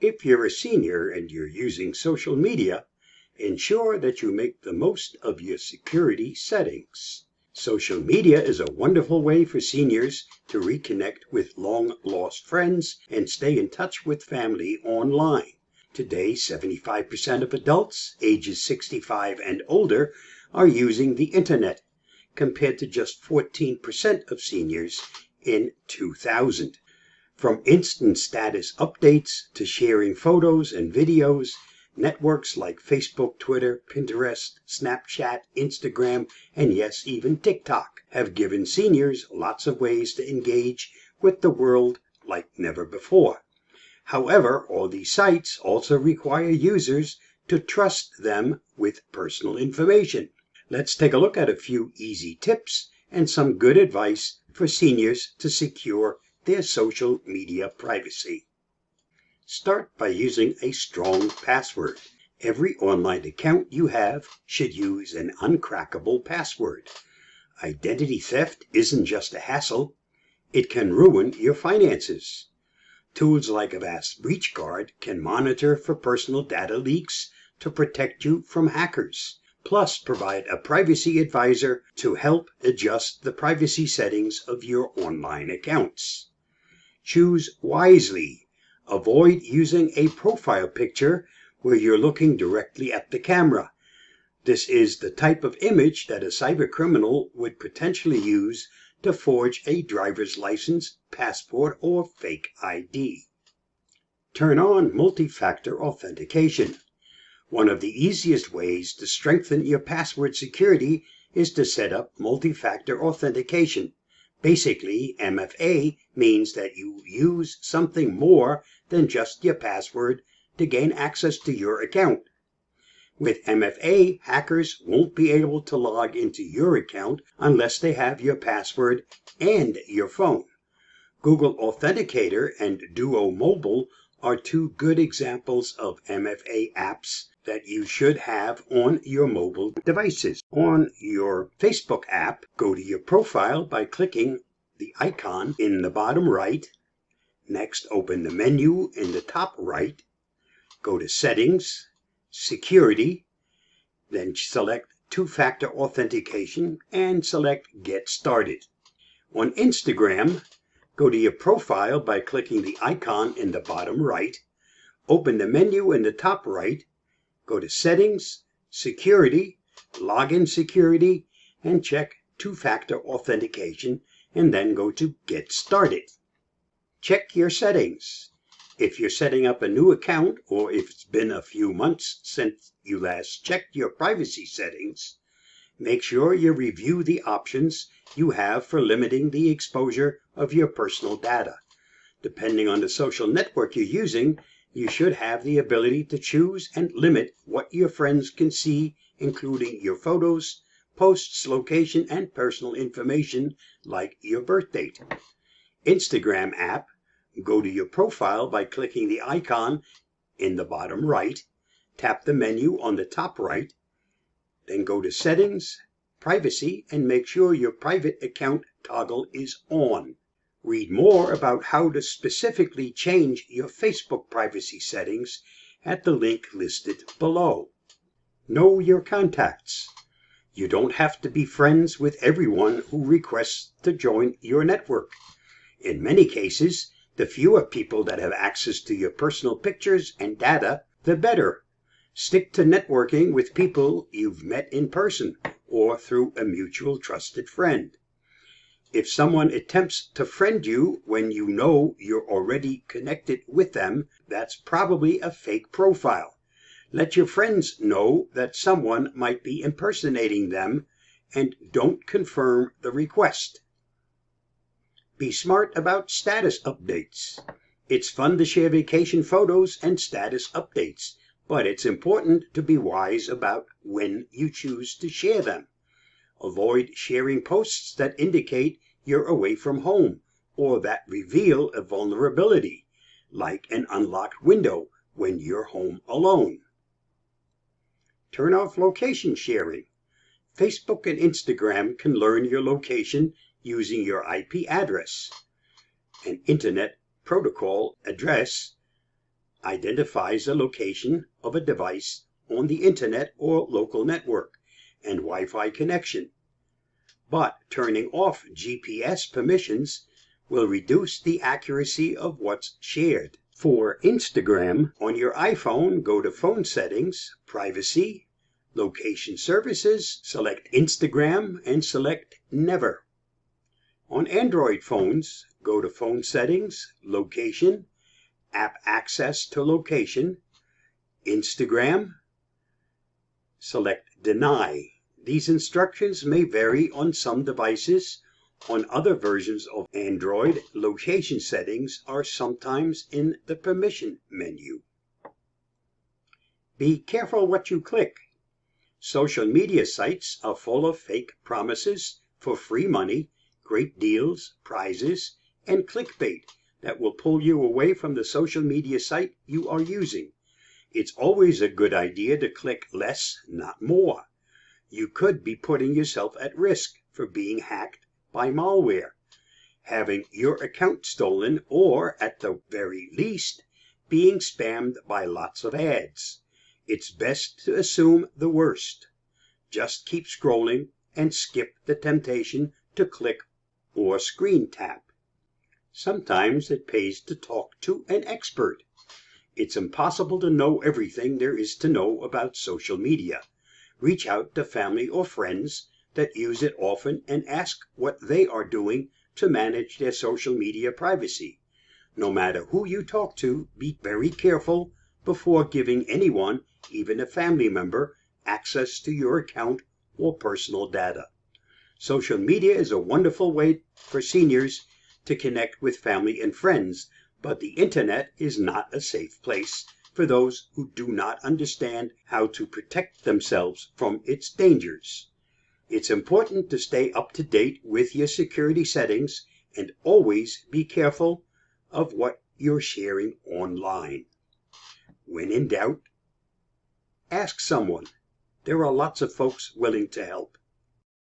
If you're a senior and you're using social media, ensure that you make the most of your security settings. Social media is a wonderful way for seniors to reconnect with long-lost friends and stay in touch with family online. Today, 75% of adults ages 65 and older are using the internet, compared to just 14% of seniors in 2000. From instant status updates to sharing photos and videos, networks like Facebook, Twitter, Pinterest, Snapchat, Instagram, and yes, even TikTok have given seniors lots of ways to engage with the world like never before. However, all these sites also require users to trust them with personal information. Let's take a look at a few easy tips and some good advice for seniors to secure their social media privacy. Start by using a strong password. Every online account you have should use an uncrackable password. Identity theft isn't just a hassle, it can ruin your finances. Tools like Avast Breach Guard can monitor for personal data leaks to protect you from hackers, plus provide a privacy advisor to help adjust the privacy settings of your online accounts. Choose wisely. Avoid using a profile picture where you're looking directly at the camera. This is the type of image that a cybercriminal would potentially use to forge a driver's license, passport, or fake ID. Turn on multi-factor authentication. One of the easiest ways to strengthen your password security is to set up multi-factor authentication. Basically, MFA means that you use something more than just your password to gain access to your account. With MFA, hackers won't be able to log into your account unless they have your password and your phone. Google Authenticator and Duo Mobile are two good examples of MFA apps that you should have on your mobile devices. On your Facebook app, go to your profile by clicking the icon in the bottom right. Next, open the menu in the top right. Go to Settings, Security, then select Two-Factor Authentication and select Get Started. On Instagram, go to your profile by clicking the icon in the bottom right. Open the menu in the top right. Go to Settings, Security, Login Security, and check Two-Factor Authentication, and then go to Get Started. Check your settings. If you're setting up a new account, or if it's been a few months since you last checked your privacy settings, make sure you review the options you have for limiting the exposure of your personal data. Depending on the social network you're using, you should have the ability to choose and limit what your friends can see, including your photos, posts, location, and personal information like your birth date. Instagram app, go to your profile by clicking the icon in the bottom right. Tap the menu on the top right. Then go to Settings, Privacy, and make sure your private account toggle is on. Read more about how to specifically change your Facebook privacy settings at the link listed below. Know your contacts. You don't have to be friends with everyone who requests to join your network. In many cases, the fewer people that have access to your personal pictures and data, the better. Stick to networking with people you've met in person or through a mutual trusted friend. If someone attempts to friend you when you know you're already connected with them, that's probably a fake profile. Let your friends know that someone might be impersonating them and don't confirm the request. Be smart about status updates. It's fun to share vacation photos and status updates, but it's important to be wise about when you choose to share them. Avoid sharing posts that indicate you're away from home or that reveal a vulnerability, like an unlocked window when you're home alone. Turn off location sharing. Facebook and Instagram can learn your location using your IP address. An Internet Protocol address identifies the location of a device on the internet or local network and Wi-Fi connection. But turning off GPS permissions will reduce the accuracy of what's shared. For Instagram, on your iPhone, go to Phone Settings, Privacy, Location Services, select Instagram and select Never. On Android phones, go to Phone Settings, Location, App Access to Location, Instagram, select Deny. These instructions may vary on some devices. On other versions of Android, location settings are sometimes in the permission menu. Be careful what you click. Social media sites are full of fake promises for free money, great deals, prizes, and clickbait that will pull you away from the social media site you are using. It's always a good idea to click less, not more. You could be putting yourself at risk for being hacked by malware, having your account stolen, or at the very least, being spammed by lots of ads. It's best to assume the worst. Just keep scrolling and skip the temptation to click or screen tap. Sometimes it pays to talk to an expert. It's impossible to know everything there is to know about social media. Reach out to family or friends that use it often and ask what they are doing to manage their social media privacy. No matter who you talk to, be very careful before giving anyone, even a family member, access to your account or personal data. Social media is a wonderful way for seniors to connect with family and friends, but the internet is not a safe place for those who do not understand how to protect themselves from its dangers. It's important to stay up to date with your security settings and always be careful of what you're sharing online. When in doubt, ask someone. There are lots of folks willing to help.